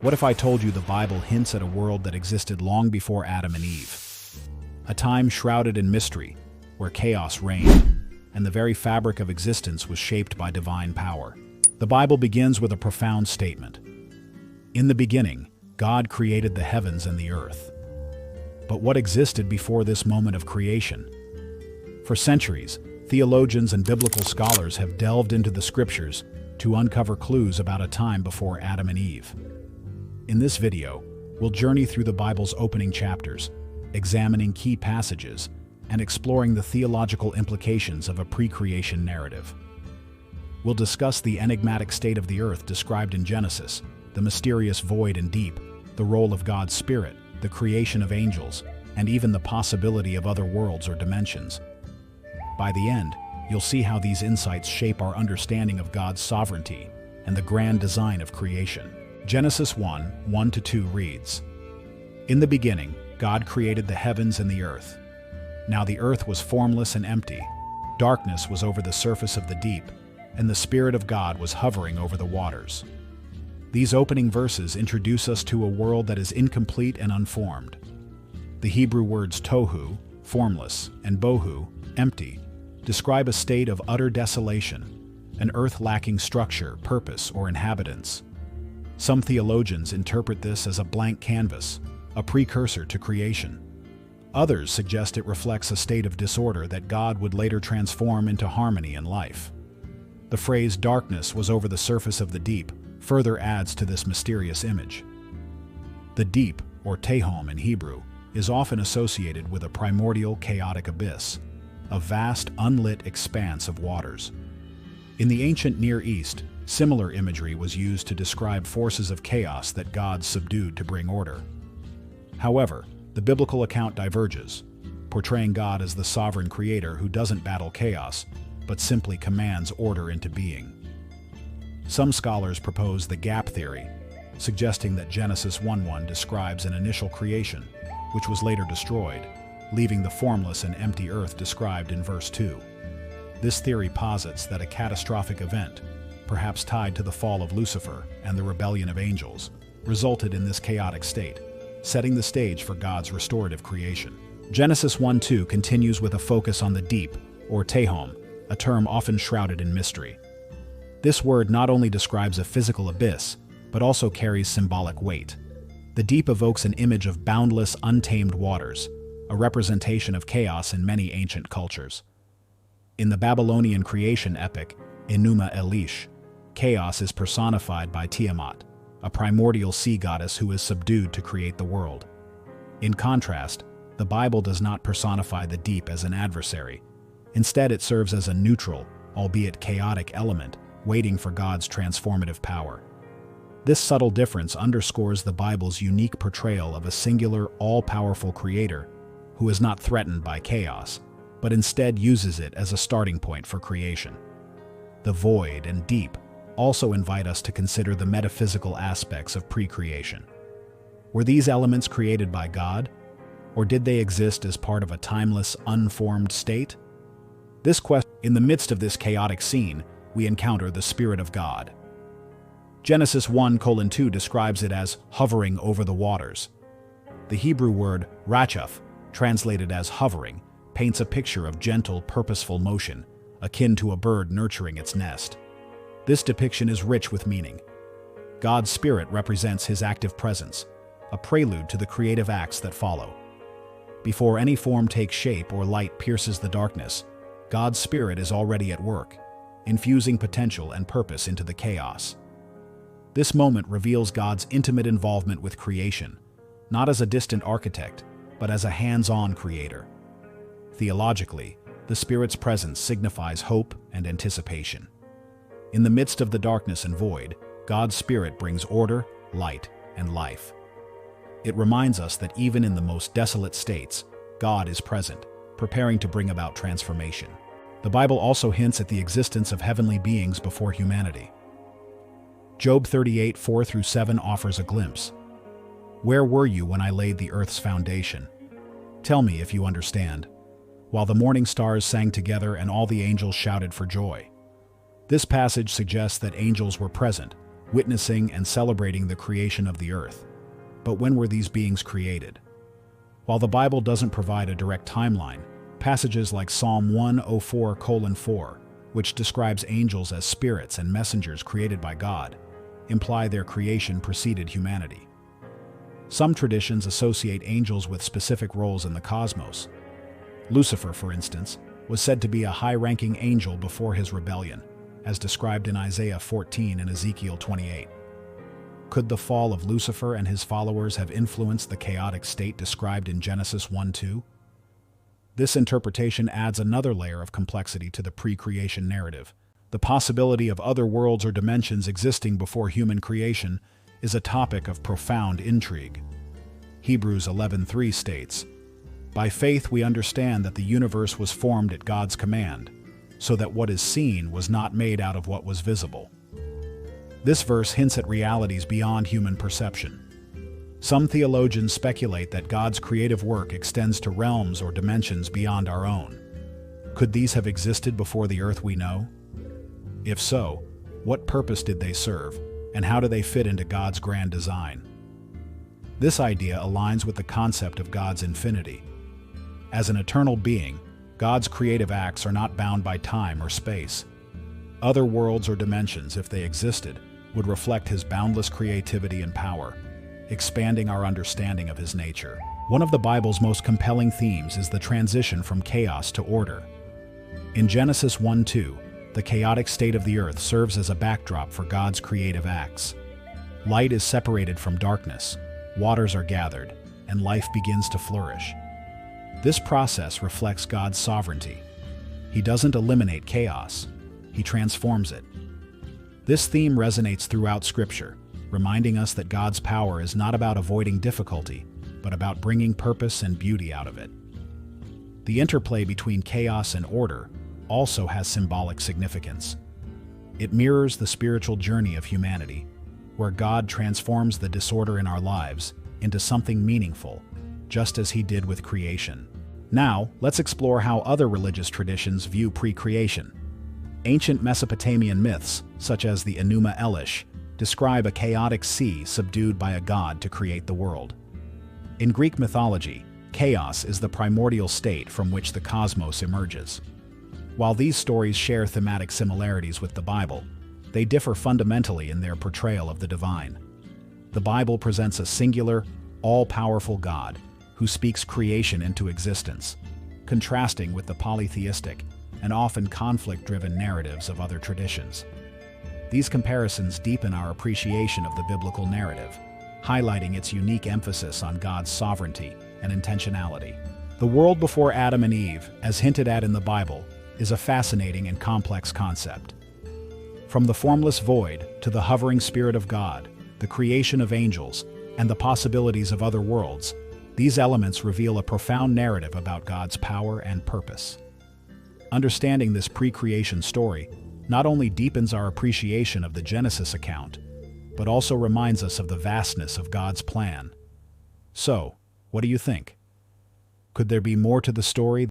What if I told you the Bible hints at a world that existed long before Adam and Eve? A time shrouded in mystery, where chaos reigned, and the very fabric of existence was shaped by divine power. The Bible begins with a profound statement. In the beginning, God created the heavens and the earth. But what existed before this moment of creation? For centuries, theologians and biblical scholars have delved into the scriptures to uncover clues about a time before Adam and Eve. In this video, we'll journey through the Bible's opening chapters, examining key passages and exploring the theological implications of a pre-creation narrative. We'll discuss the enigmatic state of the earth described in Genesis, the mysterious void and deep, the role of God's Spirit, the creation of angels, and even the possibility of other worlds or dimensions. By the end, you'll see how these insights shape our understanding of God's sovereignty and the grand design of creation. Genesis 1:1-2 reads, "In the beginning, God created the heavens and the earth. Now the earth was formless and empty. Darkness was over the surface of the deep, and the Spirit of God was hovering over the waters." These opening verses introduce us to a world that is incomplete and unformed. The Hebrew words tohu, formless, and bohu, empty, describe a state of utter desolation, an earth lacking structure, purpose, or inhabitants. Some theologians interpret this as a blank canvas, a precursor to creation. Others suggest it reflects a state of disorder that God would later transform into harmony and life. The phrase "darkness was over the surface of the deep" further adds to this mysterious image. The deep, or tehom in Hebrew, is often associated with a primordial chaotic abyss, a vast unlit expanse of waters. In the ancient Near East, similar imagery was used to describe forces of chaos that God subdued to bring order. However, the biblical account diverges, portraying God as the sovereign creator who doesn't battle chaos, but simply commands order into being. Some scholars propose the gap theory, suggesting that Genesis 1:1 describes an initial creation, which was later destroyed, leaving the formless and empty earth described in verse 2. This theory posits that a catastrophic event, perhaps tied to the fall of Lucifer and the rebellion of angels, resulted in this chaotic state, setting the stage for God's restorative creation. Genesis 1:2 continues with a focus on the deep, or tehom, a term often shrouded in mystery. This word not only describes a physical abyss, but also carries symbolic weight. The deep evokes an image of boundless, untamed waters, a representation of chaos in many ancient cultures. In the Babylonian creation epic, Enuma Elish, chaos is personified by Tiamat, a primordial sea goddess who is subdued to create the world. In contrast, the Bible does not personify the deep as an adversary. Instead, it serves as a neutral, albeit chaotic element, waiting for God's transformative power. This subtle difference underscores the Bible's unique portrayal of a singular, all-powerful creator who is not threatened by chaos, but instead uses it as a starting point for creation. The void and deep also invite us to consider the metaphysical aspects of pre-creation. Were these elements created by God, or did they exist as part of a timeless, unformed state? In the midst of this chaotic scene, we encounter the Spirit of God. Genesis 1:2 describes it as hovering over the waters. The Hebrew word rachaf, translated as hovering, paints a picture of gentle, purposeful motion, akin to a bird nurturing its nest. This depiction is rich with meaning. God's Spirit represents His active presence, a prelude to the creative acts that follow. Before any form takes shape or light pierces the darkness, God's Spirit is already at work, infusing potential and purpose into the chaos. This moment reveals God's intimate involvement with creation, not as a distant architect, but as a hands-on creator. Theologically, the Spirit's presence signifies hope and anticipation. In the midst of the darkness and void, God's Spirit brings order, light, and life. It reminds us that even in the most desolate states, God is present, preparing to bring about transformation. The Bible also hints at the existence of heavenly beings before humanity. Job 38:4-7 offers a glimpse. "Where were you when I laid the earth's foundation? Tell me if you understand. While the morning stars sang together and all the angels shouted for joy." This passage suggests that angels were present, witnessing and celebrating the creation of the earth. But when were these beings created? While the Bible doesn't provide a direct timeline, passages like Psalm 104:4, which describes angels as spirits and messengers created by God, imply their creation preceded humanity. Some traditions associate angels with specific roles in the cosmos. Lucifer, for instance, was said to be a high-ranking angel before his rebellion, as described in Isaiah 14 and Ezekiel 28. Could the fall of Lucifer and his followers have influenced the chaotic state described in Genesis 1:2? This interpretation adds another layer of complexity to the pre-creation narrative. The possibility of other worlds or dimensions existing before human creation is a topic of profound intrigue. Hebrews 11:3 states, "By faith we understand that the universe was formed at God's command, so that what is seen was not made out of what was visible." This verse hints at realities beyond human perception. Some theologians speculate that God's creative work extends to realms or dimensions beyond our own. Could these have existed before the earth we know? If so, what purpose did they serve, and how do they fit into God's grand design? This idea aligns with the concept of God's infinity. As an eternal being, God's creative acts are not bound by time or space. Other worlds or dimensions, if they existed, would reflect his boundless creativity and power, expanding our understanding of his nature. One of the Bible's most compelling themes is the transition from chaos to order. In Genesis 1:2, the chaotic state of the earth serves as a backdrop for God's creative acts. Light is separated from darkness, waters are gathered, and life begins to flourish. This process reflects God's sovereignty. He doesn't eliminate chaos, he transforms it. This theme resonates throughout Scripture, reminding us that God's power is not about avoiding difficulty, but about bringing purpose and beauty out of it. The interplay between chaos and order also has symbolic significance. It mirrors the spiritual journey of humanity, where God transforms the disorder in our lives into something meaningful, just as he did with creation. Now, let's explore how other religious traditions view pre-creation. Ancient Mesopotamian myths, such as the Enuma Elish, describe a chaotic sea subdued by a god to create the world. In Greek mythology, chaos is the primordial state from which the cosmos emerges. While these stories share thematic similarities with the Bible, they differ fundamentally in their portrayal of the divine. The Bible presents a singular, all-powerful God who speaks creation into existence, contrasting with the polytheistic and often conflict-driven narratives of other traditions. These comparisons deepen our appreciation of the biblical narrative, highlighting its unique emphasis on God's sovereignty and intentionality. The world before Adam and Eve, as hinted at in the Bible, is a fascinating and complex concept. From the formless void to the hovering Spirit of God, the creation of angels, and the possibilities of other worlds, these elements reveal a profound narrative about God's power and purpose. Understanding this pre-creation story not only deepens our appreciation of the Genesis account, but also reminds us of the vastness of God's plan. So, what do you think? Could there be more to the story